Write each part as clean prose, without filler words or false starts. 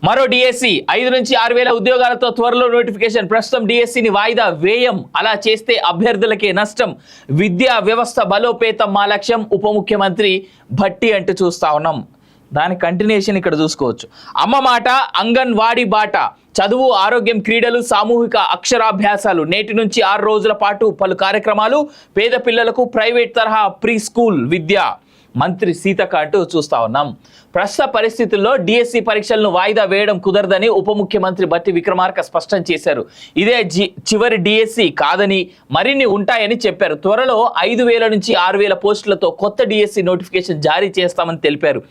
మరో డిఎస్సి 5 నుంచి 6,000 ఉద్యోగాలతో త్వరలో నోటిఫికేషన్. ప్రస్తుతం డిఎస్సిని వాయిదా వేయం. అలా చేస్తే అభ్యర్థులకే నష్టం. విద్యా వ్యవస్థ బలోపేతం మా లక్ష్యం. ఉప ముఖ్యమంత్రి భట్టి అంటూ చూస్తా ఉన్నాం. దాని కంటిన్యూషన్ ఇక్కడ చూసుకోవచ్చు. అమ్మ మాట, అంగన్వాడీ బాట, చదువు, ఆరోగ్యం, క్రీడలు, సామూహిక అక్షరాభ్యాసాలు. నేటి నుంచి 6 రోజుల పాటు పలు కార్యక్రమాలు. పేద పిల్లలకు ప్రైవేట్ తరహా ప్రీ స్కూల్ విద్య. మంత్రి సీతక్క అంటూ చూస్తా ఉన్నాం. ప్రస్తుత పరిస్థితుల్లో డిఎస్సి పరీక్షలను వాయిదా వేయడం కుదరదని ఉప ముఖ్యమంత్రి భట్టి విక్రమార్క స్పష్టం చేశారు. ఇదే చివరి డిఎస్సి కాదని మరిన్ని ఉంటాయని చెప్పారు. త్వరలో 5,000 నుంచి 6,000 పోస్టులతో కొత్త డిఎస్సి నోటిఫికేషన్ జారీ చేస్తామని తెలిపారు.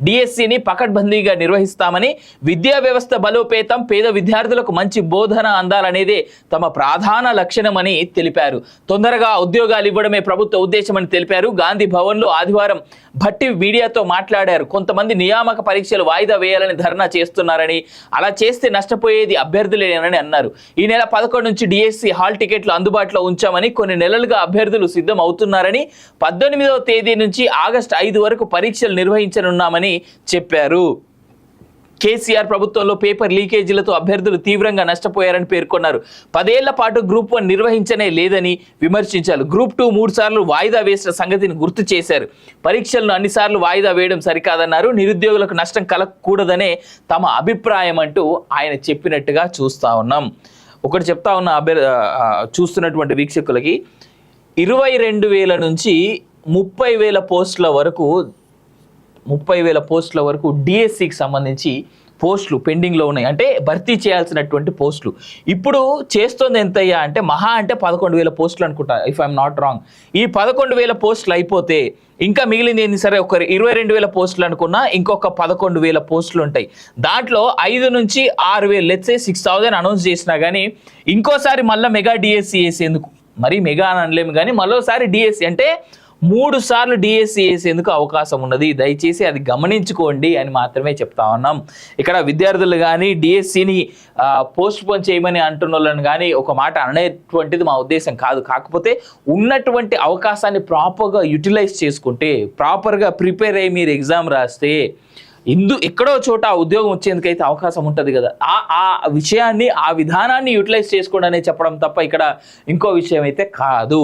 డిఎస్సిని పకడ్బందీగా నిర్వహిస్తామని, విద్యా వ్యవస్థ బలోపేతం, పేద విద్యార్థులకు మంచి బోధన అందాలనేదే తమ ప్రధాన లక్ష్యమని తెలిపారు. తొందరగా ఉద్యోగాలు ఇవ్వడమే ప్రభుత్వ ఉద్దేశమని తెలిపారు. గాంధీ భవన్లో ఆదివారం భట్టి మీడియాతో మాట్లాడారు. కొంతమంది నియామక పరీక్షలు వాయిదా వేయాలని ధర్నా చేస్తున్నారని, అలా చేస్తే నష్టపోయేది అభ్యర్థులేనని అన్నారు. ఈ నెల 11 నుంచి డిఎస్సి హాల్ టికెట్లు అందుబాటులో ఉంచామని, కొన్ని నెలలుగా అభ్యర్థులు సిద్ధం అవుతున్నారని, 18వ తేదీ నుంచి ఆగస్టు 5 వరకు పరీక్షలు నిర్వహించనున్నామని చెప్పారు. కేసీఆర్ ప్రభుత్వంలో పేపర్ లీకేజీలతో అభ్యర్థులు తీవ్రంగా నష్టపోయారని పేర్కొన్నారు. 10 ఏళ్ల పాటు గ్రూప్ 1 నిర్వహించనే లేదని విమర్శించారు. గ్రూప్ 2 3 సార్లు వాయిదా వేసిన సంగతిని గుర్తు చేశారు. పరీక్షలను అన్నిసార్లు వాయిదా వేయడం సరికాదన్నారు. నిరుద్యోగులకు నష్టం కలగకూడదనే తమ అభిప్రాయం అంటూ ఆయన చెప్పినట్టుగా చూస్తా ఉన్నాం. ఒకటి చెప్తా ఉన్న చూస్తున్నటువంటి వీక్షకులకి 22,000 నుంచి 30,000 పోస్టుల వరకు 30,000 పోస్టుల వరకు డిఎస్సికి సంబంధించి పోస్టులు పెండింగ్లో ఉన్నాయి. అంటే భర్తీ చేయాల్సినటువంటి పోస్టులు. ఇప్పుడు చేస్తుంది ఎంతయ్యా అంటే మహా అంటే 11,000 పోస్టులు అనుకుంటా, ఇఫ్ ఐఎమ్ నాట్ రాంగ్. ఈ 11,000 పోస్టులు అయిపోతే ఇంకా మిగిలింది ఏంది? సరే, ఒక 22,000 పోస్టులు అనుకున్నా ఇంకొక 11,000 పోస్టులు ఉంటాయి. దాంట్లో 5 నుంచి 6,000, లెట్స్ సే 6,000 అనౌన్స్ చేసినా కానీ ఇంకోసారి మళ్ళీ మెగా డిఎస్సి వేసేందుకు, మరీ మెగా అని అనలేము కానీ మరోసారి డిఎస్సి అంటే 3 సార్లు డిఎస్సి వేసేందుకు అవకాశం ఉన్నది. దయచేసి అది గమనించుకోండి అని మాత్రమే చెప్తా ఉన్నాం. ఇక్కడ విద్యార్థులు కానీ డిఎస్సిని పోస్ట్ పోన్ చేయమని అంటున్న వాళ్ళని కానీ ఒక మాట అనేటువంటిది మా ఉద్దేశం కాదు. కాకపోతే ఉన్నటువంటి అవకాశాన్ని ప్రాపర్గా యూటిలైజ్ చేసుకుంటే, ప్రాపర్గా ప్రిపేర్ అయ్యి మీరు ఎగ్జామ్ రాస్తే ఎక్కడో చోట ఉద్యోగం వచ్చేందుకైతే అవకాశం ఉంటుంది కదా. ఆ విషయాన్ని, ఆ విధానాన్ని యూటిలైజ్ చేసుకోండి అని చెప్పడం తప్ప ఇక్కడ ఇంకో విషయం అయితే కాదు.